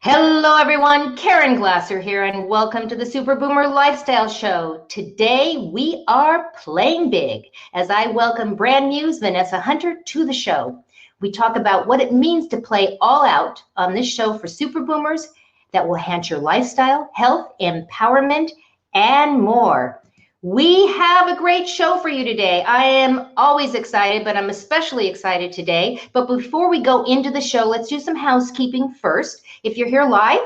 Hello everyone, Caren Glasser here and welcome to the Super Boomer Lifestyle Show. Today we are playing big as I welcome Brand Muse Vanessa Hunter to the show. We talk about what it means to play all out on this show for Super Boomers that will enhance your lifestyle, health, empowerment, and more. We have a great show for you today. I am always excited, but I'm especially excited today. But before we go into the show, let's do some housekeeping first. If you're here live,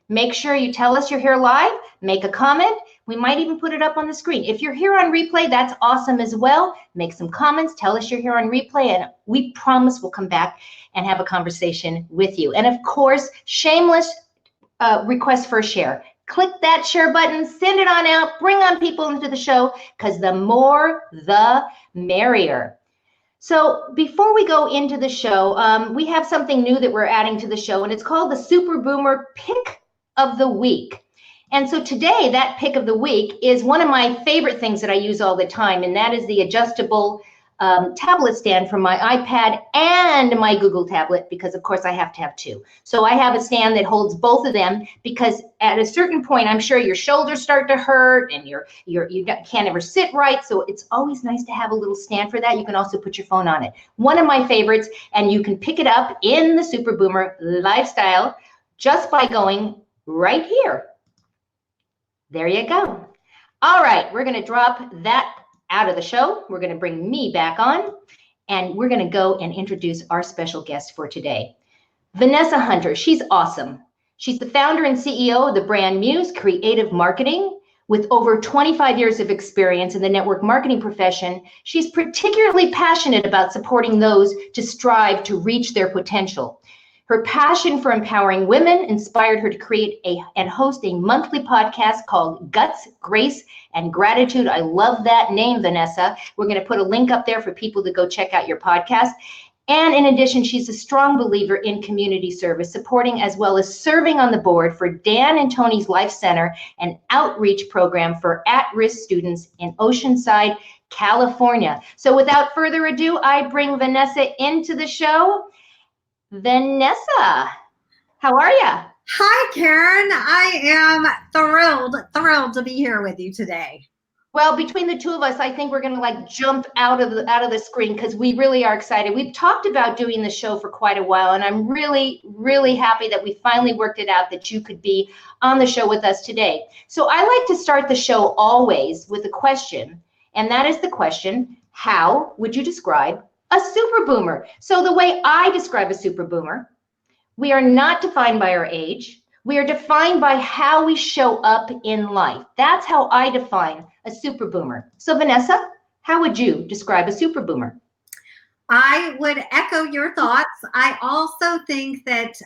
make sure you tell us you're here live, make a comment. We might even put it up on the screen. If you're here on replay, that's awesome as well. Make some comments, tell us you're here on replay, and we promise we'll come back and have a conversation with you. And of course, shameless request for a share. Click that share button, send it on out, bring on people into the show, because the more, the merrier. So before we go into the show, we have something new that we're adding to the show, and it's called the Super Boomer Pick of the Week. And so today, that pick of the week is one of my favorite things that I use all the time, and that is the adjustable tablet stand from my iPad and my Google tablet, because of course I have to have two. So I have a stand that holds both of them, because at a certain point, I'm sure your shoulders start to hurt and you can't ever sit right. So it's always nice to have a little stand for that. You can also put your phone on it. One of my favorites, and you can pick it up in the Super Boomer Lifestyle just by going right here. There you go. All right, we're going to drop that out of the show. We're going to bring me back on, and we're going to go and introduce our special guest for today. Vanessa Hunter, she's awesome. She's the founder and CEO of the Brand Muse Creative Marketing. With over 25 years of experience in the network marketing profession, she's particularly passionate about supporting those to strive to reach their potential. Her passion for empowering women inspired her to create and host a monthly podcast called Guts, Grace, and Gratitude. I love that name, Vanessa. We're going to put a link up there for people to go check out your podcast. And in addition, she's a strong believer in community service, supporting as well as serving on the board for Dan and Tony's Life Center, an outreach program for at-risk students in Oceanside, California. So without further ado, I bring Vanessa into the show. Vanessa, how are you? Hi, Caren. I am thrilled to be here with you today. Well, between the two of us, I think we're going to jump out of the screen, because we really are excited. We've talked about doing the show for quite a while, and I'm really, really happy that we finally worked it out that you could be on the show with us today. So I like to start the show always with a question, and that is the question, how would you describe a super boomer? So the way I describe a super boomer, we are not defined by our age. We are defined by how we show up in life. That's how I define a super boomer. So Vanessa, how would you describe a super boomer? I would echo your thoughts. I also think that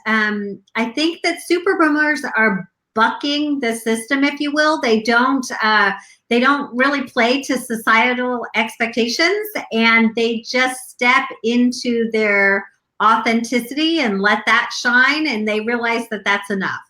super boomers are bucking the system, if you will. They don't really play to societal expectations, and they just step into their authenticity and let that shine, and they realize that that's enough.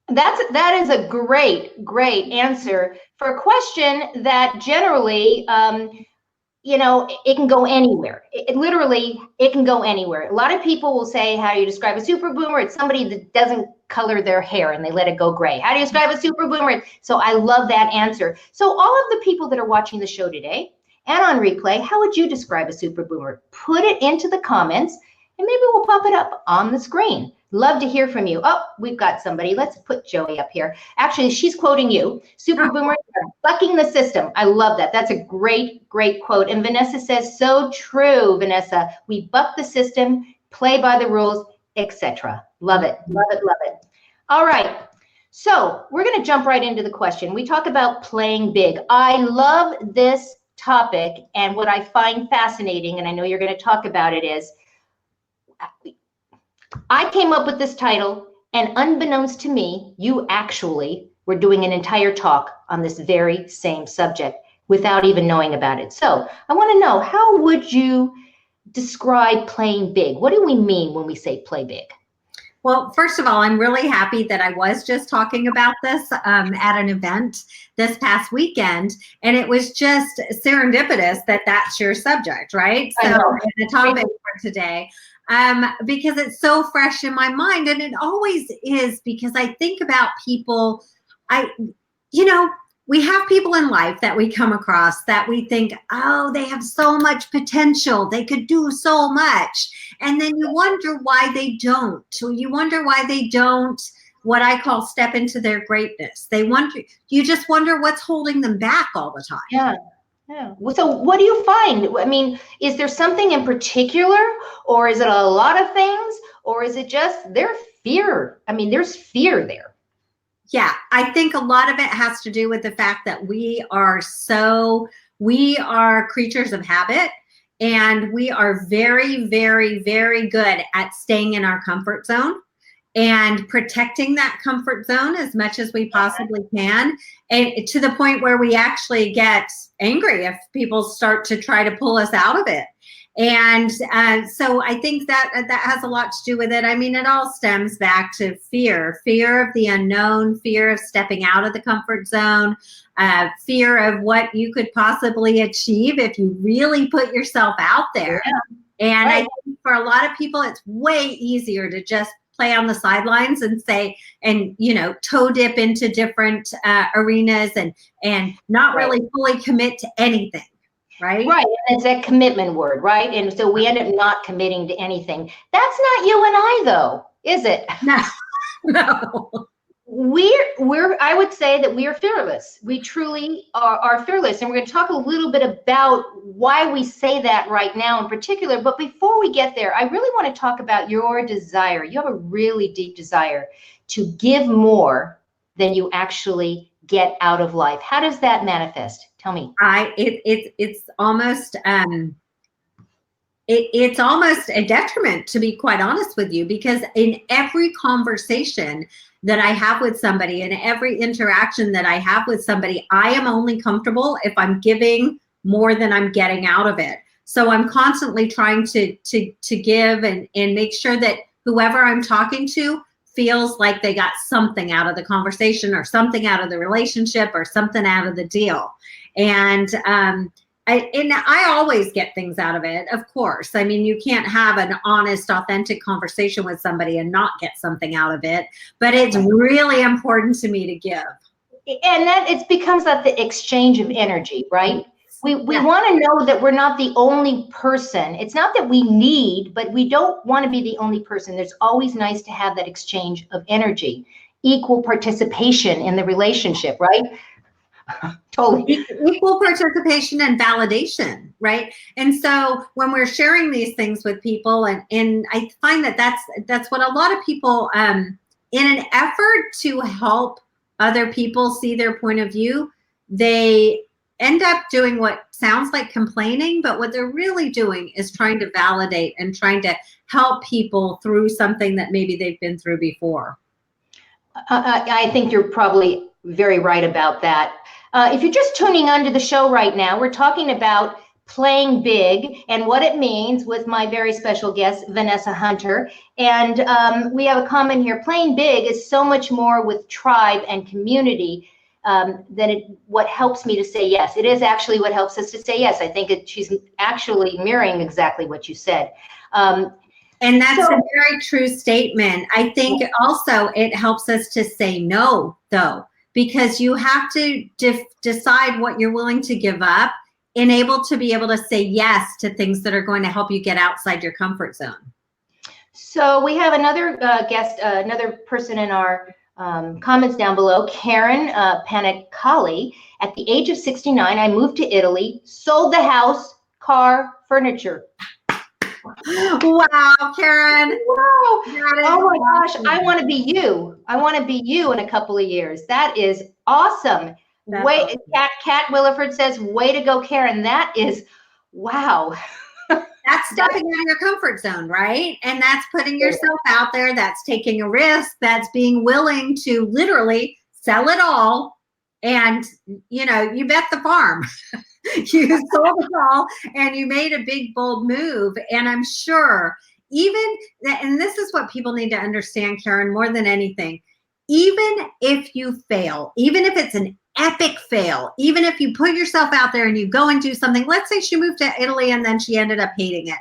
That is a great answer for a question that generally, it can go anywhere. It can go anywhere. A lot of people will say, how do you describe a super boomer? It's somebody that doesn't color their hair and they let it go gray. How do you describe a super boomer? So I love that answer. So all of the people that are watching the show today and on replay, how would you describe a super boomer? Put it into the comments, and maybe we'll pop it up on the screen. Love to hear from you. Oh, we've got somebody. Let's put Joey up here. Actually, she's quoting you. Super boomers are bucking the system. I love that. That's a great quote. And Vanessa says, so true, Vanessa. We buck the system, play by the rules, etc. Love it. All right. So we're going to jump right into the question. We talk about playing big. I love this topic, and what I find fascinating, and I know you're going to talk about it, is I came up with this title, and unbeknownst to me, you actually were doing an entire talk on this very same subject without even knowing about it. So I want to know, how would you describe playing big? What do we mean when we say play big? Well, first of all, I'm really happy that I was just talking about this at an event this past weekend, and it was just serendipitous that that's your subject, right? So the topic for today. because it's so fresh in my mind. And it always is, because I think about people, we have people in life that we come across that we think, oh, they have so much potential. They could do so much. And then you wonder why they don't. You wonder why they don't, what I call, step into their greatness. You just wonder what's holding them back all the time. Yeah. Yeah. So what do you find? I mean, is there something in particular, or is it a lot of things, or is it just their fear? I mean, there's fear there. Yeah, I think a lot of it has to do with the fact that we are creatures of habit, and we are very, very, very good at staying in our comfort zone and protecting that comfort zone as much as we possibly can, and to the point where we actually get angry if people start to try to pull us out of it. And so I think that has a lot to do with it. I mean, it all stems back to fear of the unknown, fear of stepping out of the comfort zone, fear of what you could possibly achieve if you really put yourself out there. Yeah. And right. I think for a lot of people, it's way easier to just play on the sidelines and say, and, toe dip into different arenas and not really fully commit to anything. Right. Right. And it's that commitment word, right? And so we end up not committing to anything. That's not you and I, though, is it? No. I would say that we are fearless. We truly are fearless. And we're going to talk a little bit about why we say that right now in particular. But before we get there, I really want to talk about your desire. You have a really deep desire to give more than you actually get out of life. How does that manifest? Tell me. It's almost it's almost a detriment, to be quite honest with you, because in every conversation that I have with somebody, in every interaction that I have with somebody, I am only comfortable if I'm giving more than I'm getting out of it. So I'm constantly trying to give and make sure that whoever I'm talking to feels like they got something out of the conversation, or something out of the relationship, or something out of the deal. And I always get things out of it, of course. I mean, you can't have an honest, authentic conversation with somebody and not get something out of it. But it's really important to me to give. And that it becomes like the exchange of energy, right? We want to know that we're not the only person. It's not that we need, but we don't want to be the only person. There's always nice to have that exchange of energy, equal participation in the relationship, right? Totally. Equal participation and validation, right? And so when we're sharing these things with people, and I find that that's what a lot of people, in an effort to help other people see their point of view, they end up doing what sounds like complaining, but what they're really doing is trying to validate and trying to help people through something that maybe they've been through before. I think you're probably very right about that. If you're just tuning onto the show right now, we're talking about playing big and what it means with my very special guest, Vanessa Hunter. And we have a comment here. Playing big is so much more with tribe and community than what helps me to say yes. It is actually what helps us to say yes. I think she's actually mirroring exactly what you said. And that's a very true statement. I think also it helps us to say no, though, because you have to decide what you're willing to give up and able to be able to say yes to things that are going to help you get outside your comfort zone. So we have another guest, another person in our comments down below, Caren Panicali. At the age of 69, I moved to Italy, sold the house, car, furniture. Wow, Caren. Wow. Oh my gosh, I want to be you. I want to be you in a couple of years. That is awesome. Awesome. Kat Williford says, way to go, Caren. That is, wow. That's stepping out of your comfort zone, right? And that's putting yourself out there. That's taking a risk. That's being willing to literally sell it all. And, you bet the farm. You sold it all and you made a big, bold move. And I'm sure and this is what people need to understand, Caren, more than anything, even if you fail, even if it's an epic fail, even if you put yourself out there and you go and do something, let's say she moved to Italy and then she ended up hating it.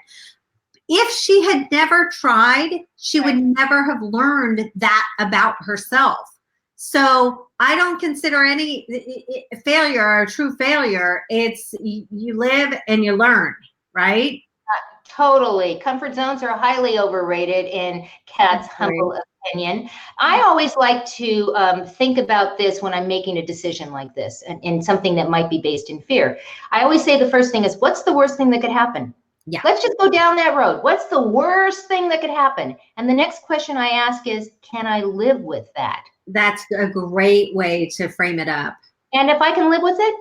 if she had never tried, she would never have learned that about herself. So I don't consider any failure a true failure. It's you live and you learn, right? Totally. Comfort zones are highly overrated in Kat's humble opinion. I always like to think about this when I'm making a decision like this and something that might be based in fear. I always say the first thing is, what's the worst thing that could happen? Yeah. Let's just go down that road. What's the worst thing that could happen? And the next question I ask is, can I live with that? That's a great way to frame it up. And if I can live with it,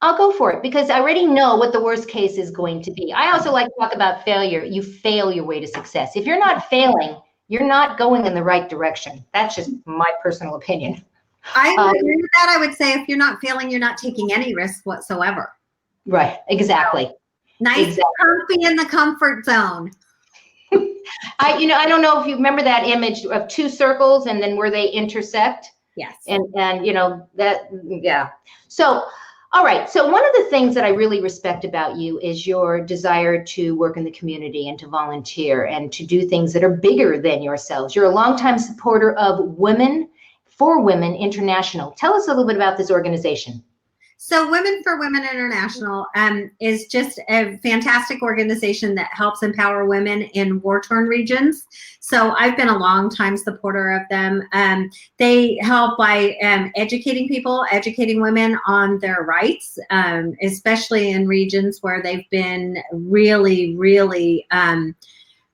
I'll go for it, because I already know what the worst case is going to be. I also like to talk about failure. You fail your way to success. If you're not failing, you're not going in the right direction. That's just my personal opinion. I agree with that. I would say if you're not failing, you're not taking any risk whatsoever. Right, exactly. So, nice, comfy in the comfort zone. I don't know if you remember that image of two circles and then where they intersect. Yes. And that, yeah. So, all right. So one of the things that I really respect about you is your desire to work in the community and to volunteer and to do things that are bigger than yourselves. You're a longtime supporter of Women for Women International. Tell us a little bit about this organization. So Women for Women International is just a fantastic organization that helps empower women in war-torn regions. So I've been a long-time supporter of them. They help by educating people, educating women on their rights, especially in regions where they've been really, really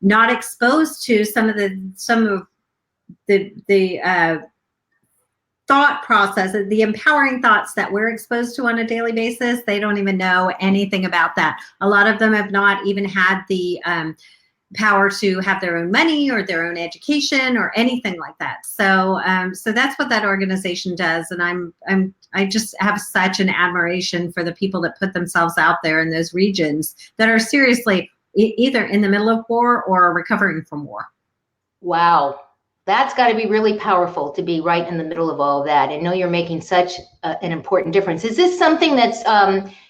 not exposed to some of the thought process, the empowering thoughts that we're exposed to on a daily basis. They don't even know anything about that. A lot of them have not even had the power to have their own money or their own education or anything like that. So, so that's what that organization does. And I just have such an admiration for the people that put themselves out there in those regions that are seriously either in the middle of war or recovering from war. Wow. That's got to be really powerful to be right in the middle of all of that and know you're making such an important difference. Is this something that's,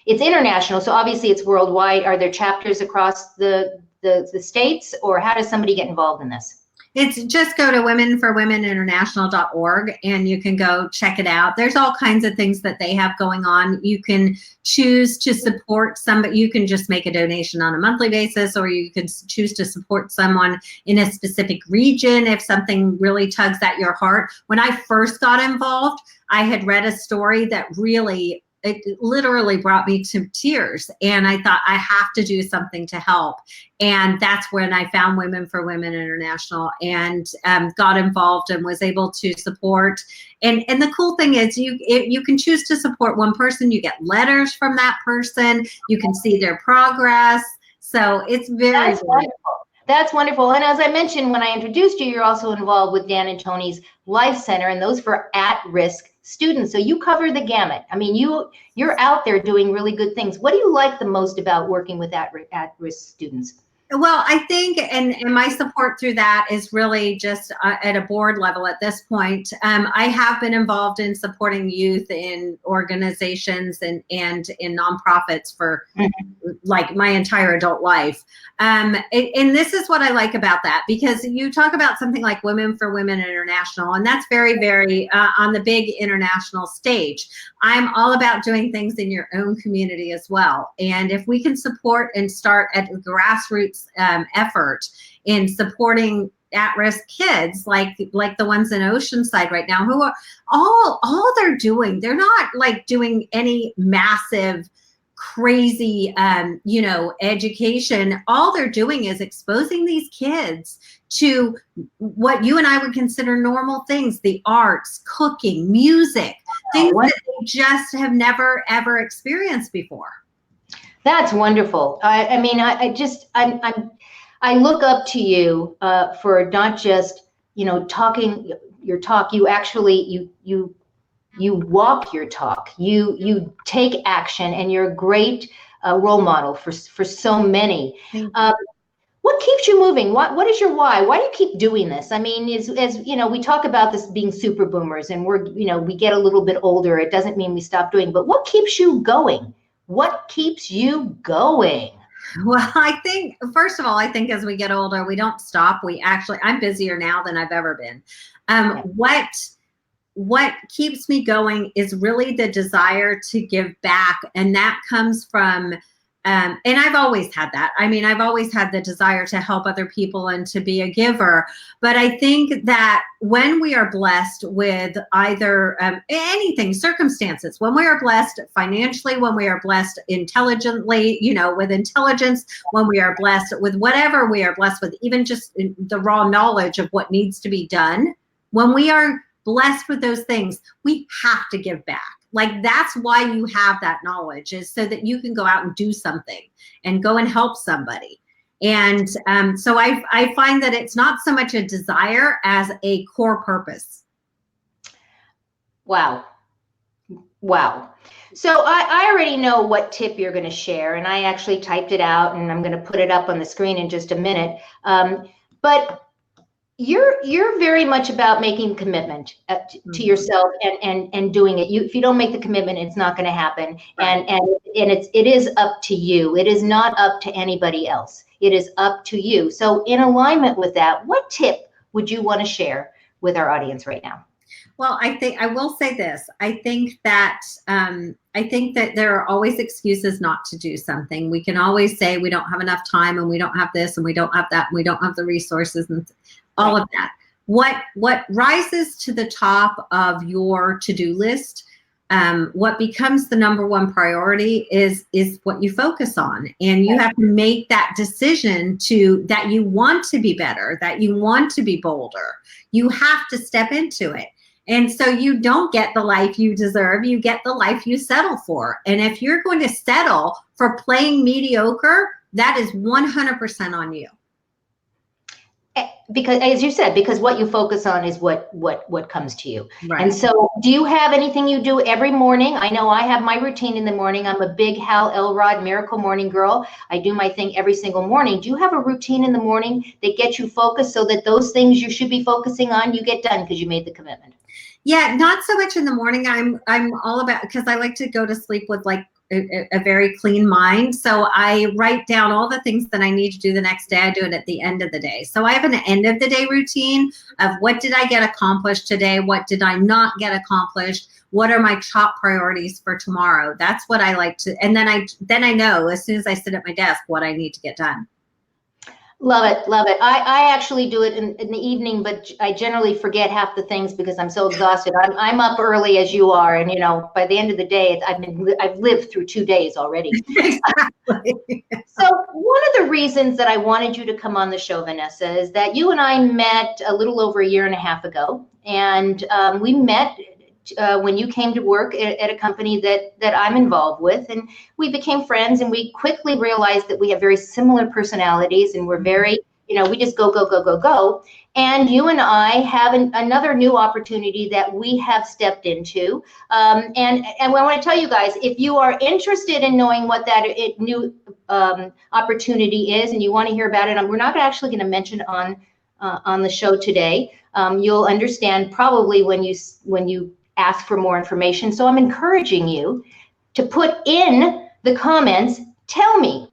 it's international, so obviously it's worldwide. Are there chapters across the states, or how does somebody get involved in this? It's just go to womenforwomeninternational.org and you can go check it out. There's all kinds of things that they have going on. You can choose to support somebody. You can just make a donation on a monthly basis, or you can choose to support someone in a specific region if something really tugs at your heart. When I first got involved, I had read a story that really, it literally brought me to tears. And I thought, I have to do something to help. And that's when I found Women for Women International and got involved and was able to support. And the cool thing is you can choose to support one person. You get letters from that person. You can see their progress. So it's very wonderful. That's wonderful. And as I mentioned when I introduced you, you're also involved with Dan and Tony's Life Center, and those for at-risk students. So you cover the gamut. I mean, you're out there doing really good things. What do you like the most about working with at-risk students? Well, I think, and my support through that is really just at a board level at this point. I have been involved in supporting youth in organizations and in nonprofits for like my entire adult life. And this is what I like about that, because you talk about something like Women for Women International, and that's very, very on the big international stage. I'm all about doing things in your own community as well. And if we can support and start at the grassroots effort in supporting at-risk kids like the ones in Oceanside right now, who are all they're doing, they're not like doing any massive crazy education. All they're doing is exposing these kids to what you and I would consider normal things, the arts, cooking, music, things that they just have never ever experienced before. That's wonderful. I mean, I look up to you for not just, talking your talk. You actually, you walk your talk. You take action, and you're a great role model for so many. What keeps you moving? What is your why? Why do you keep doing this? I mean, as we talk about this being super boomers, and we get a little bit older. It doesn't mean we stop doing, but what keeps you going? What keeps you going? Well, I think, first of all, I think as we get older, we don't stop. I'm busier now than I've ever been. Yeah. What keeps me going is really the desire to give back. And that comes from, and I've always had that. I mean, I've always had the desire to help other people and to be a giver. But I think that when we are blessed with either anything, circumstances, when we are blessed financially, when we are blessed intelligently, with intelligence, when we are blessed with whatever we are blessed with, even just the raw knowledge of what needs to be done, when we are blessed with those things, we have to give back. Like, that's why you have that knowledge, is so that you can go out and do something and go and help somebody. And so I find that it's not so much a desire as a core purpose. Wow. So I already know what tip you're going to share, and I actually typed it out, and I'm going to put it up on the screen in just a minute. But you're very much about making commitment to yourself and doing it. If you don't make the commitment, it's not going to happen. Right. And it is up to you. It is not up to anybody else. It is up to you. So in alignment with that, what tip would you want to share with our audience right now? Well, I will say this. I think that there are always excuses not to do something. We can always say we don't have enough time, and we don't have this, and we don't have that, and we don't have the resources, and all of that. What rises to the top of your to-do list, what becomes the number one priority is what you focus on. And you have to make that decision that you want to be better, that you want to be bolder. You have to step into it. And so you don't get the life you deserve, you get the life you settle for. And if you're going to settle for playing mediocre, that is 100% on you. Because, as you said, because what you focus on is what comes to you. Right. And so, do you have anything you do every morning? I know I have my routine in the morning. I'm a big Hal Elrod Miracle Morning girl. I do my thing every single morning. Do you have a routine in the morning that gets you focused so that those things you should be focusing on, you get done because you made the commitment? Yeah, not so much in the morning. I'm all about, because I like to go to sleep with like a very clean mind. So I write down all the things that I need to do the next day. I do it at the end of the day. So I have an end of the day routine of what did I get accomplished today? What did I not get accomplished? What are my top priorities for tomorrow? That's what I like to, and then I know as soon as I sit at my desk what I need to get done. Love it. I actually do it in the evening, but I generally forget half the things because I'm so exhausted. I'm up early as you are, and by the end of the day, I've lived through 2 days already. Exactly. So one of the reasons that I wanted you to come on the show, Vanessa, is that you and I met a little over a year and a half ago, and we met when you came to work at a company that I'm involved with, and we became friends, and we quickly realized that we have very similar personalities, and we're very, we just go. And you and I have another new opportunity that we have stepped into. And I want to tell you guys, if you are interested in knowing what that new opportunity is, and you want to hear about it, we're not actually going to mention on the show today. You'll understand probably when you ask for more information. So I'm encouraging you to put in the comments, tell me,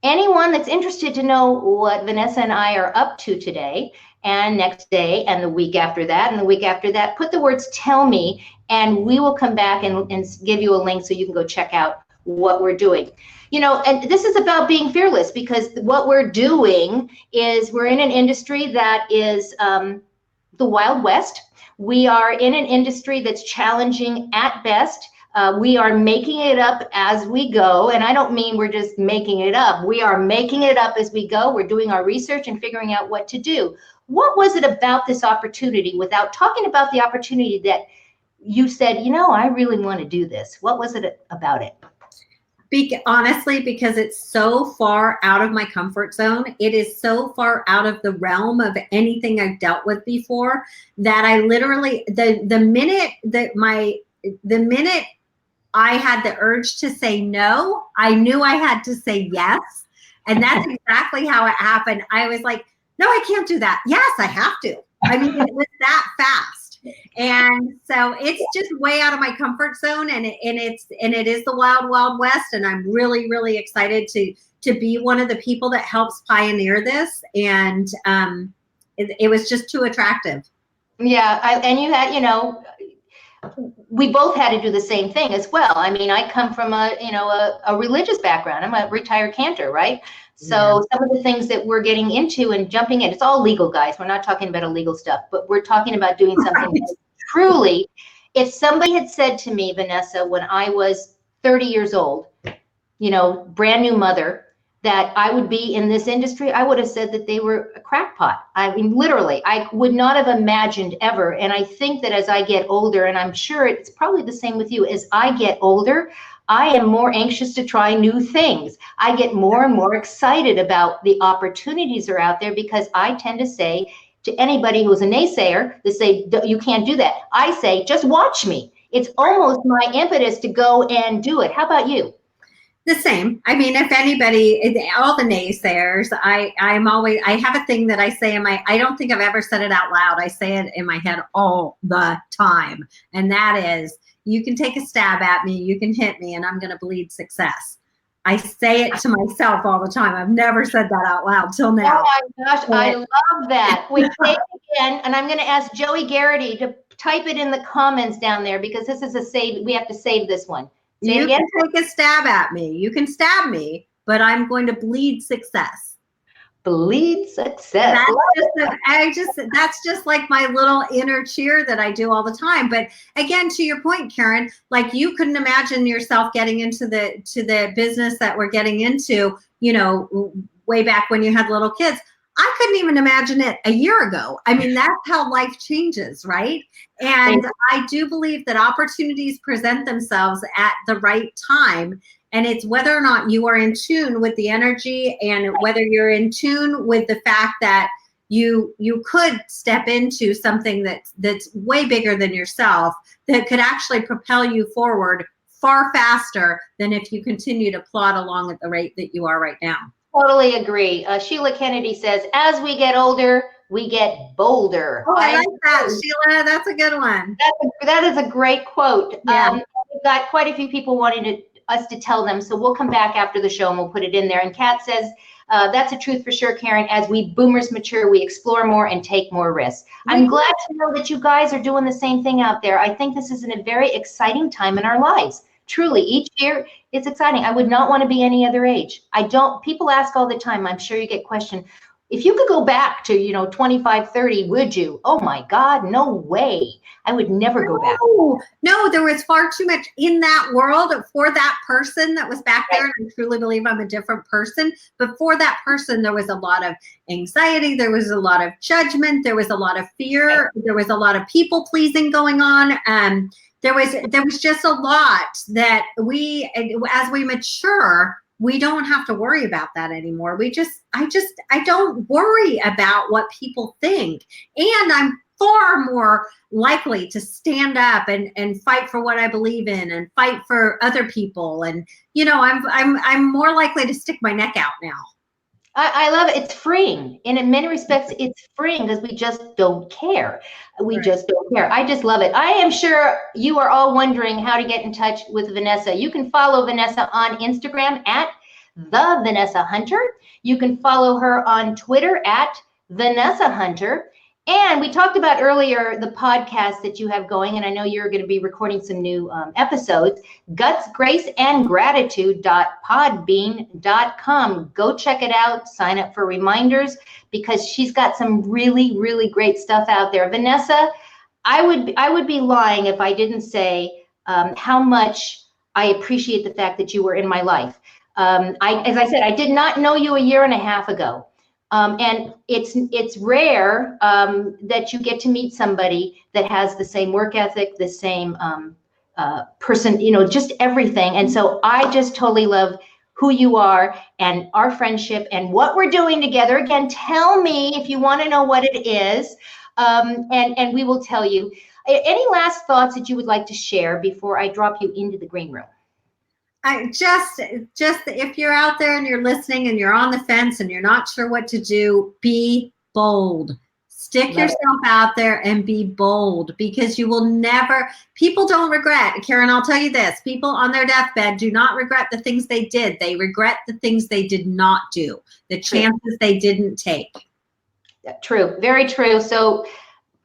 anyone that's interested to know what Vanessa and I are up to today and next day and the week after that and the week after that, put the words tell me, and we will come back and give you a link so you can go check out what we're doing. And this is about being fearless, because what we're doing is we're in an industry that is the Wild West. We are in an industry that's challenging at best. We are making it up as we go. And I don't mean we're just making it up. We are making it up as we go. We're doing our research and figuring out what to do. What was it about this opportunity, without talking about the opportunity, that you said, I really want to do this? What was it about it? Honestly, because it's so far out of my comfort zone. It is so far out of the realm of anything I've dealt with before that I literally, the minute I had the urge to say no, I knew I had to say yes. And that's exactly how it happened. I was like, no, I can't do that. Yes, I have to. I mean, it was that fast. And so it's just way out of my comfort zone, and it is the wild, wild west. And I'm really, really excited to be one of the people that helps pioneer this. And it was just too attractive. Yeah, and you had, we both had to do the same thing as well. I mean, I come from a religious background. I'm a retired cantor, right? So some of the things that we're getting into and jumping in, it's all legal, guys. We're not talking about illegal stuff, but we're talking about doing something that truly, if somebody had said to me, Vanessa, when I was 30 years old, brand new mother, that I would be in this industry, I would have said that they were a crackpot. I mean, literally, I would not have imagined ever. And I think that as I get older, and I'm sure it's probably the same with you, as I get older, I am more anxious to try new things. I get more and more excited about the opportunities that are out there, because I tend to say to anybody who's a naysayer, they say, you can't do that. I say, just watch me. It's almost my impetus to go and do it. How about you? The same. I mean, if anybody, all the naysayers, I have a thing that I say I don't think I've ever said it out loud. I say it in my head all the time. And that is, you can take a stab at me, you can hit me, and I'm going to bleed success. I say it to myself all the time. I've never said that out loud till now. Oh my gosh, I love that. Wait, say it again, and I'm going to ask Joey Garrity to type it in the comments down there, because this is a save. We have to save this one. You can take a stab at me. You can stab me, but I'm going to bleed success. Bleed success. That's just like my little inner cheer that I do all the time. But again, to your point, Caren, like, you couldn't imagine yourself getting into the business that we're getting into, way back when you had little kids. I couldn't even imagine it a year ago. I mean, that's how life changes, right? And I do believe that opportunities present themselves at the right time. And it's whether or not you are in tune with the energy, and whether you're in tune with the fact that you could step into something that's way bigger than yourself, that could actually propel you forward far faster than if you continue to plod along at the rate that you are right now. Totally agree. Sheila Kennedy says, as we get older, we get bolder. Oh, I like that, Sheila. That's a good one. That is a great quote. Yeah. We've got quite a few people wanting us to tell them, so we'll come back after the show and we'll put it in there. And Kat says, that's a truth for sure, Caren. As we boomers mature, we explore more and take more risks. I'm glad to know that you guys are doing the same thing out there. I think this is a very exciting time in our lives. Truly, each year it's exciting. I would not want to be any other age. People ask all the time, I'm sure you get questioned, if you could go back to, 25, 30, would you? Oh my God, no way. I would never go back. No, there was far too much in that world for that person that was back there. And I truly believe I'm a different person. But for that person, there was a lot of anxiety. There was a lot of judgment. There was a lot of fear. There was a lot of people pleasing going on. There was just a lot that as we mature, we don't have to worry about that anymore. I don't worry about what people think. And I'm far more likely to stand up and fight for what I believe in, and fight for other people. And, I'm more likely to stick my neck out now. I love it. It's freeing. And in many respects, it's freeing because we just don't care. We just don't care. I just love it. I am sure you are all wondering how to get in touch with Vanessa. You can follow Vanessa on Instagram at The Vanessa Hunter. You can follow her on Twitter at Vanessa Hunter. And we talked about earlier the podcast that you have going, and I know you're going to be recording some new episodes. Guts, Grace, and Gratitude.podbean.com. Go check it out. Sign up for reminders, because she's got some really, really great stuff out there. Vanessa, I would be lying if I didn't say how much I appreciate the fact that you were in my life. As I said, I did not know you a year and a half ago. And it's rare that you get to meet somebody that has the same work ethic, the same person, just everything. And so I just totally love who you are and our friendship and what we're doing together. Again, tell me if you want to know what it is, and we will tell you. Any last thoughts that you would like to share before I drop you into the green room? I just if you're out there and you're listening and you're on the fence and you're not sure what to do, be bold. Stick yourself out there and be bold, because you will never, people don't regret. Caren, I'll tell you this, people on their deathbed do not regret the things they did. They regret the things they did not do, the chances they didn't take. True, very true. So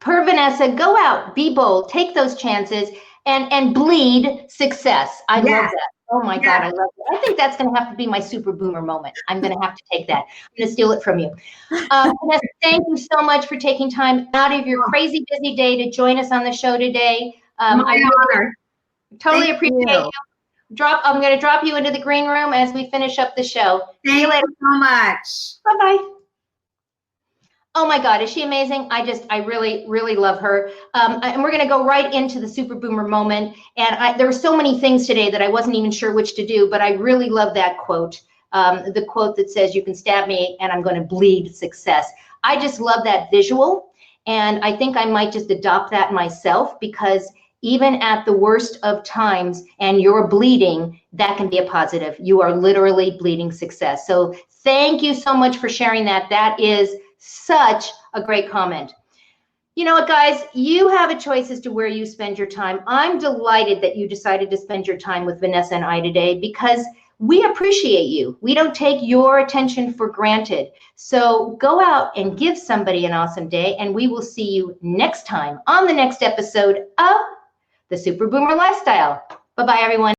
per Vanessa, go out, be bold, take those chances, and bleed success. I love that. Oh my God, I love it. I think that's going to have to be my super boomer moment. I'm going to have to take that. I'm going to steal it from you. Vanessa, thank you so much for taking time out of your crazy busy day to join us on the show today. My honor. Totally appreciate you. I'm going to drop you into the green room as we finish up the show. Thank you so much. Bye-bye. Oh my God, is she amazing? I really, really love her. And we're gonna go right into the super boomer moment. And there were so many things today that I wasn't even sure which to do, but I really love that quote. The quote that says, you can stab me and I'm gonna bleed success. I just love that visual. And I think I might just adopt that myself, because even at the worst of times and you're bleeding, that can be a positive. You are literally bleeding success. So thank you so much for sharing that. That is such a great comment. You know what, guys, you have a choice as to where you spend your time. I'm delighted that you decided to spend your time with Vanessa and I today, because we appreciate you. We don't take your attention for granted. So go out and give somebody an awesome day, and we will see you next time on the next episode of the Super Boomer Lifestyle. Bye-bye, everyone.